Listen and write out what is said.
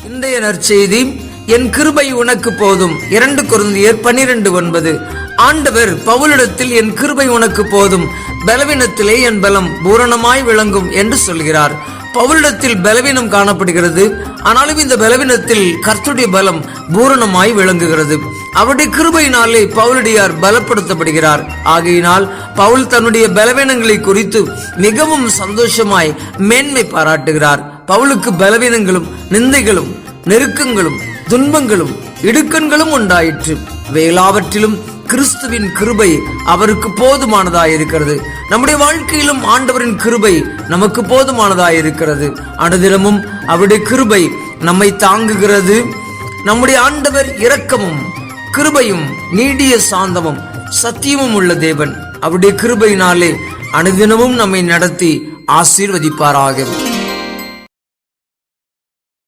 இன்றைய நற்செய்தி, என் கிருபை உனக்கு போதும். 2 கொரிந்தியர் 12:9. ஆண்டவர் பவுலிடத்தில் என் கிருபை உனக்கு போதும், பலவீனத்திலே என் பலம் பூரணமாய் விளங்கும் என்று சொல்கிறார். பவுலிடத்தில் பலவீனம் காணப்படுகிறது, ஆனாலும் இந்த பலவீனத்தில் கர்த்தருடைய பலம் பூரணமாய் விளங்குகிறது. அவருடைய கிருபையினாலே பவுலடியார் பலப்படுத்தப்படுகிறார். ஆகையினால் பவுல் தன்னுடைய பலவீனங்களை குறித்து மிகவும் சந்தோஷமாய் மேன்மை பாராட்டுகிறார். பவுலுக்கு பலவீனங்களும் நிந்தைகளும் நெருக்கங்களும் துன்பங்களும் இடுக்கண்களும் உண்டாயிற்று. எல்லாவற்றிலும் கிறிஸ்துவின் கிருபை அவருக்கு போதுமானதாயிருக்கிறது. நம்முடைய வாழ்க்கையிலும் ஆண்டவரின் கிருபை நமக்கு போதுமானதாயிருக்கிறது. அனுதினமும் அவருடைய கிருபை நம்மை தாங்குகிறது. நம்முடைய ஆண்டவர் இரக்கமும் கிருபையும் நீடிய சாந்தமும் சத்தியமும் உள்ள தேவன். அவருடைய கிருபையினாலே அனுதினமும் நம்மை நடத்தி ஆசீர்வதிப்பாராக.